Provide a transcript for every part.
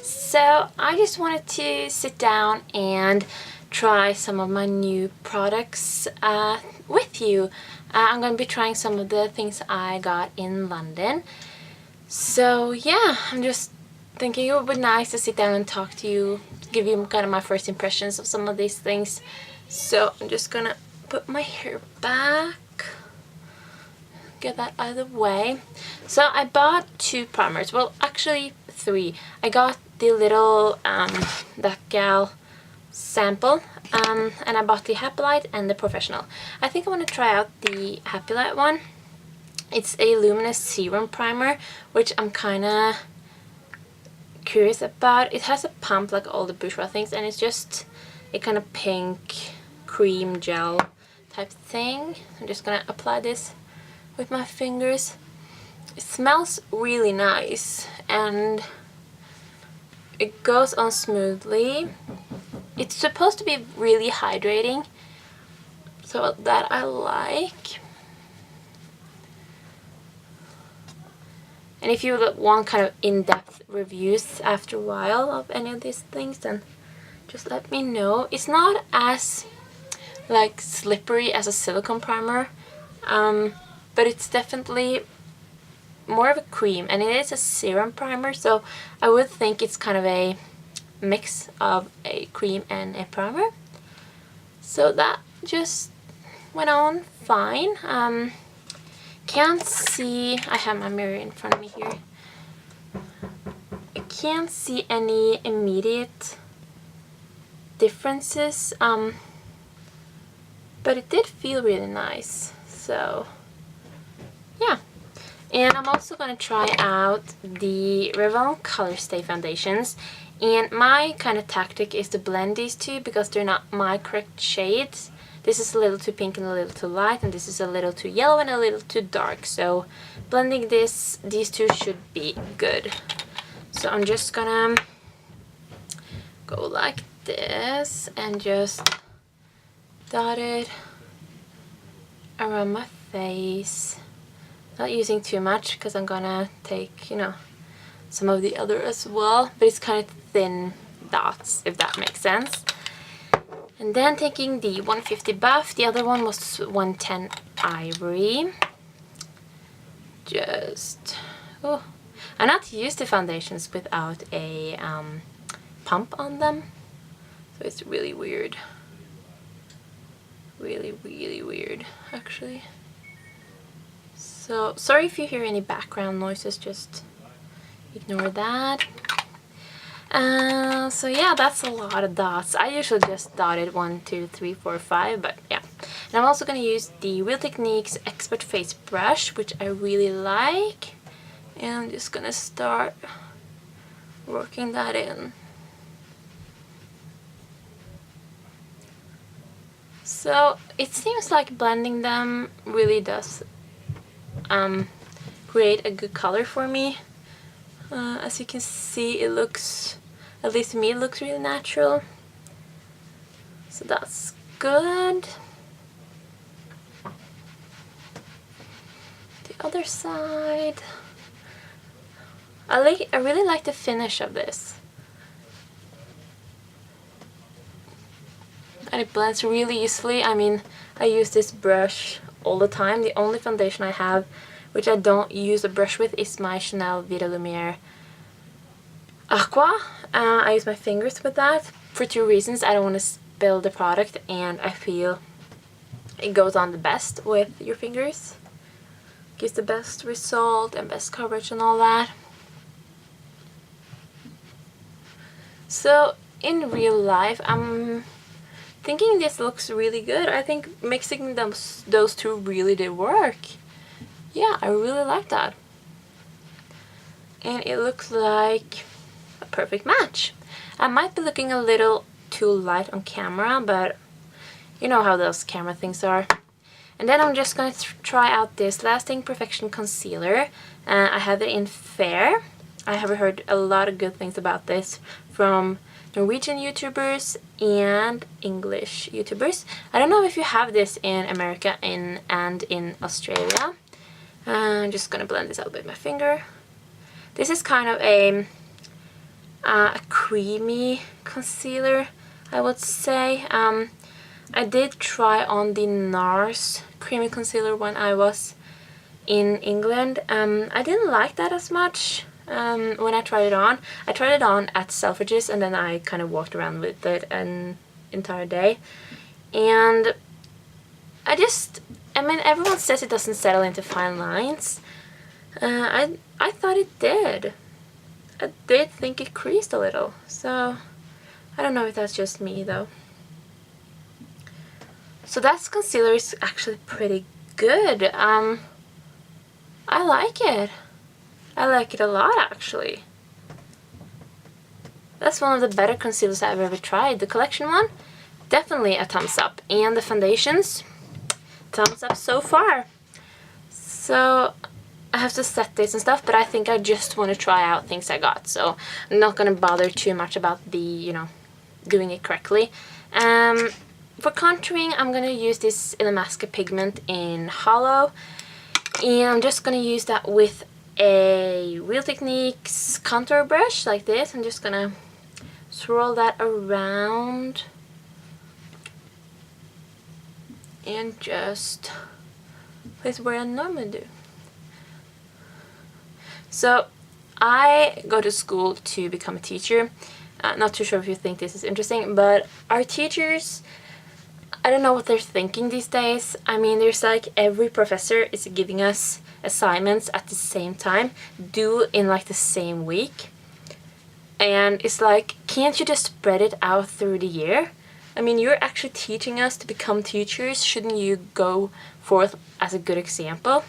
So I just wanted to sit down and try some of my new products with you. I'm going to be trying some of the things I got in London. So yeah, I'm just thinking it would be nice to sit down and talk to you, give you kind of my first impressions of some of these things. So I'm just gonna put my hair back, get that out of the way. So I bought 2 primers, well actually 3. I got the little that gal sample, and I bought the Happy Light and the Professional. I think I want to try out the Happy Light one. It's a luminous serum primer, which I'm kind of curious about. It has a pump like all the Bourjois things, and it's just a kind of pink cream gel type thing. I'm just gonna apply this with my fingers. It smells really nice and it goes on smoothly. It's supposed to be really hydrating, so that I like. And if you want kind of in-depth reviews after a while of any of these things, then just let me know. It's not as like slippery as a silicone primer, but it's definitely more of a cream, and it is a serum primer, so I would think it's kind of a mix of a cream and a primer. So that just went on fine. Can't see, I have my mirror in front of me here. I can't see any immediate differences, but it did feel really nice, so yeah. And I'm also going to try out the Revlon colorstay foundations, and my kind of tactic is to blend these two because they're not my correct shades. This is a little too pink and a little too light, and this is a little too yellow and a little too dark, so blending these two should be good. So I'm just gonna go like this and just dot it around my face, not using too much because I'm gonna take, you know, some of the other as well, but it's kind of thin dots, if that makes sense. And then taking the 150 buff, the other one was 110 ivory. Just, oh, I not use the foundations without a pump on them, so it's really weird. Really weird, actually. So, sorry if you hear any background noises, just ignore that. So yeah, that's a lot of dots. I usually just dotted 1, 2, 3, 4, 5, but yeah. And I'm also going to use the Real Techniques Expert Face Brush, which I really like. And I'm just going to start working that in. So it seems like blending them really does create a good color for me. As you can see, it looks, at least to me, it looks really natural. So that's good. The other side. I really like the finish of this. And it blends really easily. I mean, I use this brush all the time. The only foundation I have which I don't use a brush with is my Chanel Vita Lumiere Aqua. I use my fingers with that for 2 reasons. I don't want to spill the product, and I feel it goes on the best with your fingers. Gives the best result and best coverage and all that. So in real life, I'm thinking this looks really good. I think mixing those two really did work. Yeah, I really like that. And it looks like a perfect match. I might be looking a little too light on camera, but you know how those camera things are. And then I'm just going to try out this Lasting Perfection Concealer. I have it in Fair. I have heard a lot of good things about this from Norwegian YouTubers and English YouTubers. I don't know if you have this in America and in Australia. I'm just gonna blend this out with my finger. This is kind of a a creamy concealer, I would say. I did try on the NARS creamy concealer when I was in England. I didn't like that as much when I tried it on. I tried it on at Selfridges and then I kind of walked around with it an entire day. And I mean, everyone says it doesn't settle into fine lines. I thought it did. I did think it creased a little, so I don't know if that's just me though. So that concealer is actually pretty good. I like it. I like it a lot actually. That's one of the better concealers I've ever tried. The collection one, definitely a thumbs up. And the foundations, thumbs up so far. So I have to set this and stuff, but I think I just want to try out things I got. So I'm not going to bother too much about the, you know, doing it correctly. For contouring, I'm going to use this Illamasqua pigment in Hollow. And I'm just going to use that with a Real Techniques contour brush like this. I'm just going to swirl that around. And just place where I normally do. So I go to school to become a teacher. Not too sure if you think this is interesting, but our teachers, I don't know what they're thinking these days. I mean, there's like every professor is giving us assignments at the same time, due in like the same week. And it's like, can't you just spread it out through the year? I mean, you're actually teaching us to become teachers. Shouldn't you go forth as a good example?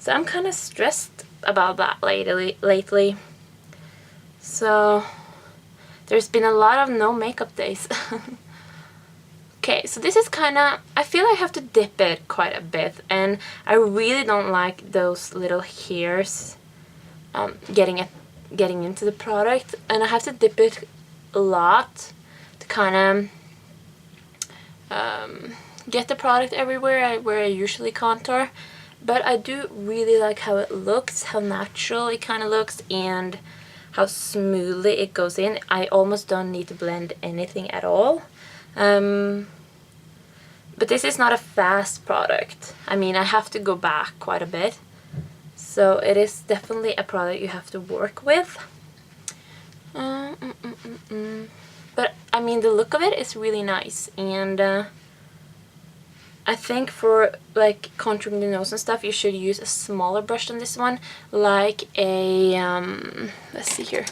So I'm kind of stressed about that lately. So there's been a lot of no makeup days. Okay, so this is kind of, I feel I have to dip it quite a bit, and I really don't like those little hairs getting into the product, and I have to dip it a lot to kind of get the product everywhere where I usually contour. But I do really like how it looks, how natural it kind of looks, and how smoothly it goes in. I almost don't need to blend anything at all. But this is not a fast product. I mean, I have to go back quite a bit. So it is definitely a product you have to work with. But I mean, the look of it is really nice. And I think for like contouring the nose and stuff, you should use a smaller brush than this one. Like a, let's see here.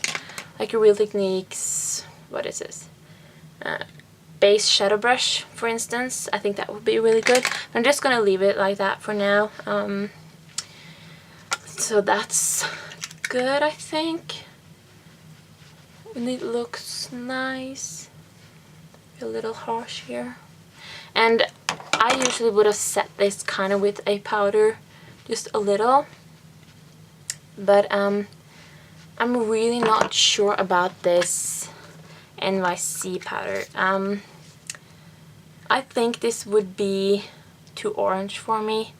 Like a Real Techniques, what is this? Base shadow brush, for instance. I think that would be really good. I'm just gonna leave it like that for now. So that's good, I think. And it looks nice. A little harsh here. And I usually would have set this kind of with a powder, just a little. But I'm really not sure about this NYC powder. I think this would be too orange for me.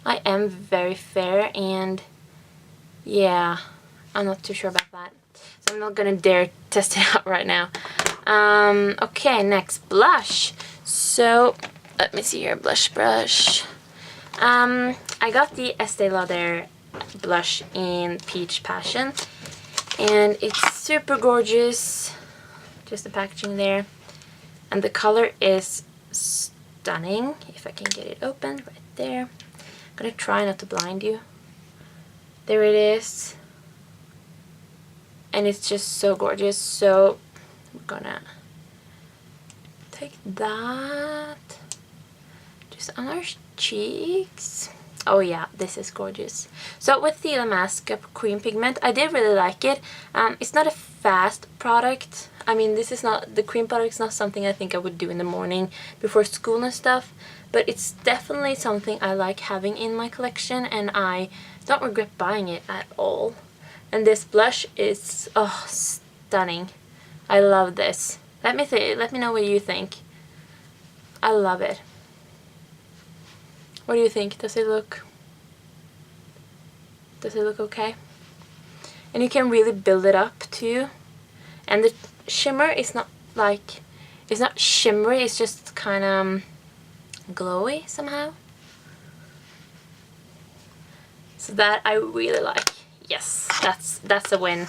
I am very fair, and yeah, I'm not too sure about that. So I'm not gonna dare test it out right now. Okay, next, blush. So let me see here, blush brush. I got the Estée Lauder blush in Peach Passion, and it's super gorgeous. Just the packaging there, and the color is stunning. If I can get it open, right there. I'm gonna try not to blind you. There it is, and it's just so gorgeous. So I'm gonna take that just on our cheeks. Oh yeah, this is gorgeous. So with the Illamasqua cream pigment, I did really like it. It's not a fast product. I mean, this is not, the cream product is not something I think I would do in the morning before school and stuff, but it's definitely something I like having in my collection, and I don't regret buying it at all. And this blush is, oh, stunning. I love this. Let me know what you think. I love it. What do you think? Does it look okay? And you can really build it up too. And the shimmer is not like, it's not shimmery, it's just kind of glowy somehow. So that I really like. Yes, that's a win.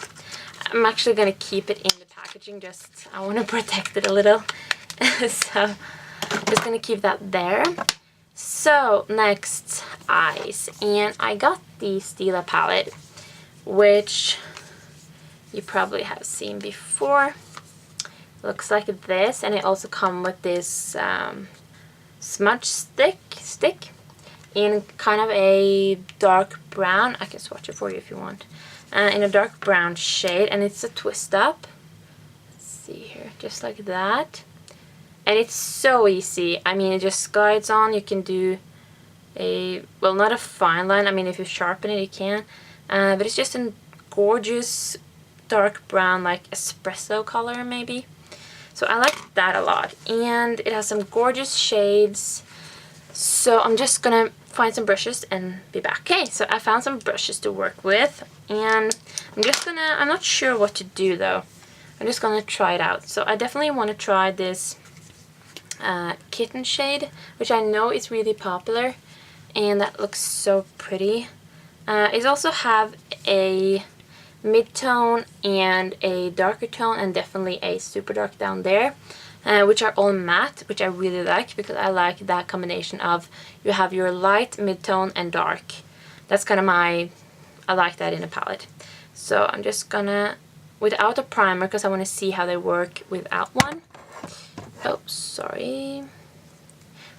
I'm actually gonna keep it in the packaging, just I want to protect it a little. So I'm just gonna keep that there. So next, eyes, and I got the Stila palette, which you probably have seen before. Looks like this, and it also comes with this smudge stick in kind of a dark brown. I can swatch it for you if you want. In a dark brown shade, and it's a twist up. Let's see here, just like that. And it's so easy. I mean, it just glides on. You can do a, well, not a fine line. I mean, if you sharpen it, you can. But it's just a gorgeous dark brown, like espresso color maybe. So I like that a lot. And it has some gorgeous shades. So I'm just gonna find some brushes and be back. Okay, so I found some brushes to work with. And I'm not sure what to do though. I'm just gonna try it out. So I definitely want to try this kitten shade, which I know is really popular, and that looks so pretty. It also have a mid-tone and a darker tone, and definitely a super dark down there, which are all matte, which I really like, because I like that combination of you have your light, mid-tone, and dark. That's kind of I like that in a palette. So I'm just gonna, without a primer, because I want to see how they work without one. Oh, sorry.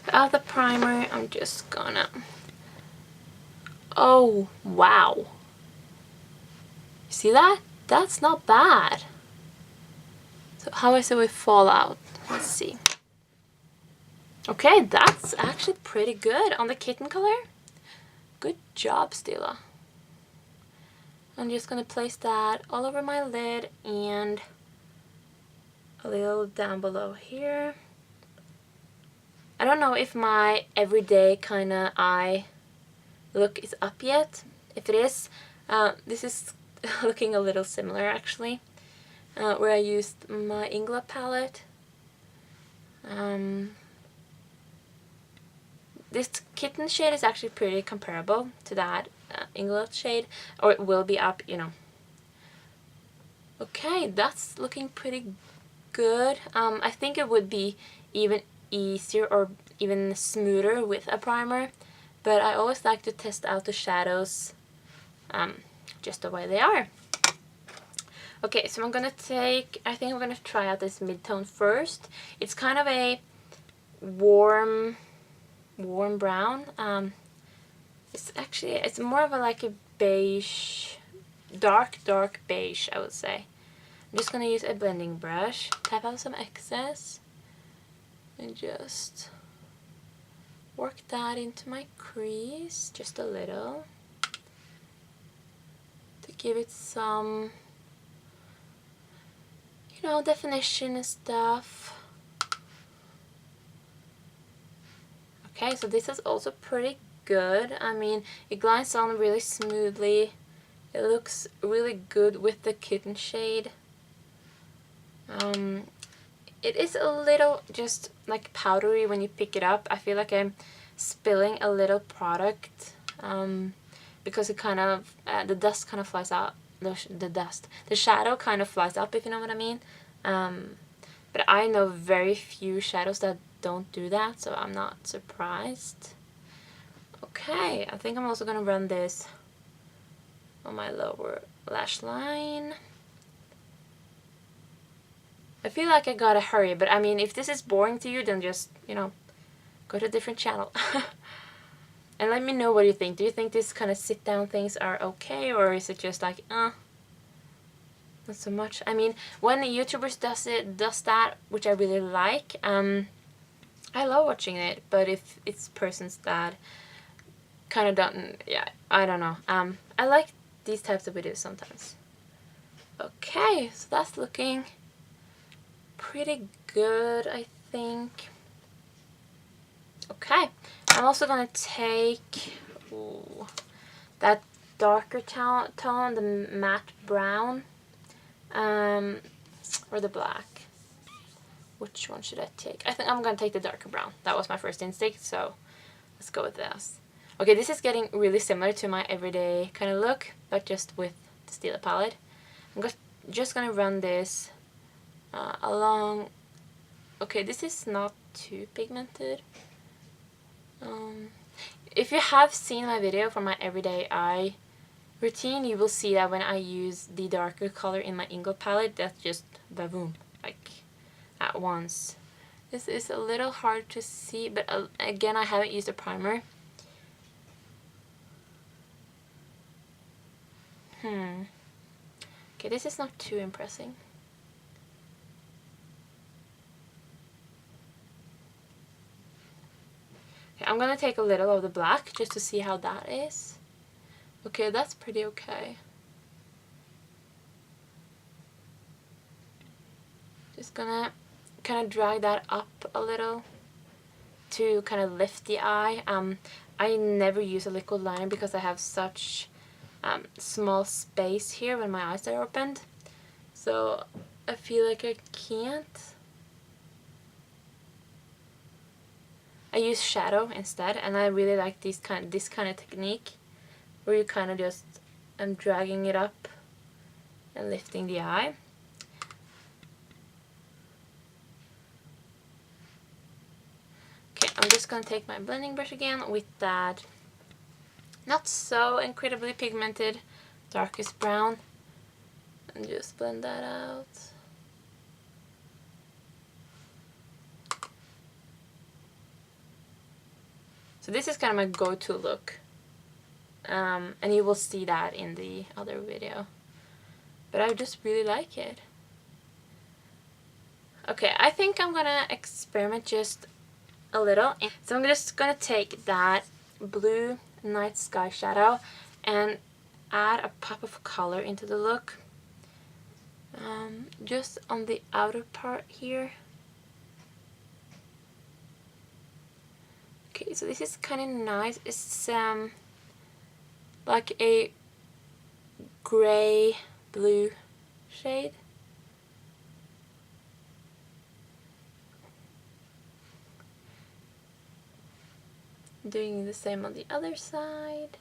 Without the primer, I'm just gonna... Oh, wow. See that? That's not bad. So how is it with fallout? Let's see. Okay, that's actually pretty good on the kitten color. Good job, Stila. I'm just gonna place that all over my lid and a little down below here. I don't know if my everyday kind of eye look is up yet. If it is, this is looking a little similar actually, where I used my Ingla palette. This kitten shade is actually pretty comparable to that Ingla shade, or it will be up, you know. Okay, that's looking pretty good. I think it would be even easier or even smoother with a primer, but I always like to test out the shadows just the way they are. Okay, so I'm gonna take, I think I'm gonna try out this mid-tone first. It's kind of a warm brown. It's more of a like a beige, dark beige, I would say. I'm just gonna use a blending brush, tap out some excess, and just work that into my crease just a little to give it some, you know, definition and stuff. Okay, so this is also pretty good. I mean, it glides on really smoothly. It looks really good with the kitten shade. It is a little just like powdery when you pick it up. I feel like I'm spilling a little product because it kind of, the dust kind of flies out. The shadow kind of flies up, if you know what I mean. But I know very few shadows that don't do that, so I'm not surprised. Okay, I think I'm also gonna run this on my lower lash line. I feel like I gotta hurry, but I mean, if this is boring to you, then just, you know, go to a different channel. And let me know what you think. Do you think this kind of sit down things are okay, or is it just like, not so much? I mean, when YouTubers does that, which I really like, I love watching it, but if it's persons that kind of don't, yeah, I don't know. I like these types of videos sometimes. Okay, so that's looking pretty good, I think. Okay, I'm also gonna take that darker tone, the matte brown. or the black? Which one should I take? I think I'm gonna take the darker brown. That was my first instinct, so let's go with this. Okay, this is getting really similar to my everyday kind of look, but just with the Stila palette. I'm just gonna run this along. Okay, this is not too pigmented. If you have seen my video for my everyday eye routine, you will see that when I use the darker color in my ingot palette, that's just boom, like at once. This is a little hard to see, but again, I haven't used a primer. Okay, this is not too impressive. Okay, I'm gonna take a little of the black just to see how that is. Okay, that's pretty okay. Just gonna kind of drag that up a little to kind of lift the eye. I never use a liquid liner because I have such small space here when my eyes are opened, so I feel like I can't. I use shadow instead, and I really like this kind of technique where you kind of just dragging it up and lifting the eye. Okay, I'm just gonna take my blending brush again with that not so incredibly pigmented darkest brown and just blend that out. So this is kind of my go-to look, and you will see that in the other video, but I just really like it. Okay, I think I'm gonna experiment just a little, so I'm just gonna take that blue night sky shadow and add a pop of color into the look, just on the outer part here. Okay, so this is kind of nice. It's like a gray blue shade. Doing the same on the other side.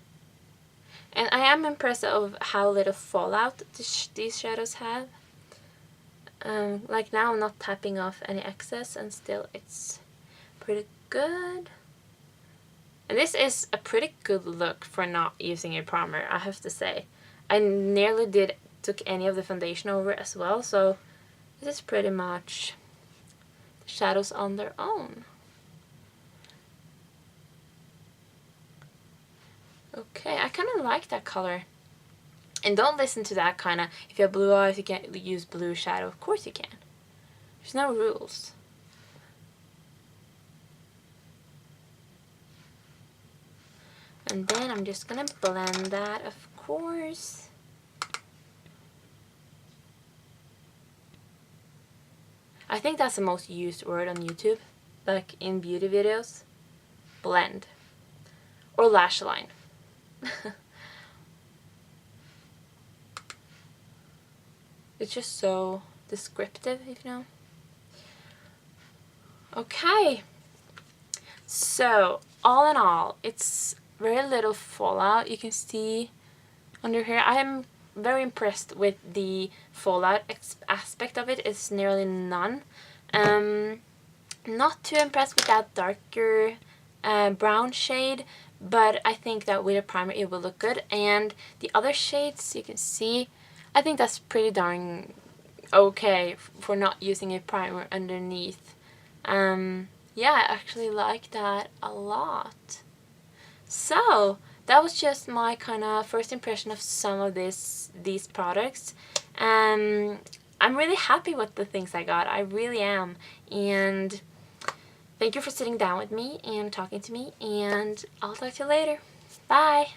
And I am impressed of how little fallout these shadows have. Like now I'm not tapping off any excess and still it's pretty good. And this is a pretty good look for not using a primer, I have to say. I nearly took any of the foundation over as well, so this is pretty much the shadows on their own. Okay, I kind of like that color. And don't listen to that kind of, if you have blue eyes, you can't use blue shadow. Of course you can. There's no rules. And then I'm just gonna blend that, of course. I think that's the most used word on YouTube, like in beauty videos. Blend. Or lash line. It's just so descriptive, if you know. Okay. So, all in all, it's very little fallout. You can see under here. I am very impressed with the fallout aspect of it. It's nearly none. Not too impressed with that darker brown shade, but I think that with a primer it will look good. And the other shades, you can see, I think that's pretty darn okay for not using a primer underneath. Yeah, I actually like that a lot. So that was just my kind of first impression of some of these products. I'm really happy with the things I got. I really am. And thank you for sitting down with me and talking to me. And I'll talk to you later. Bye!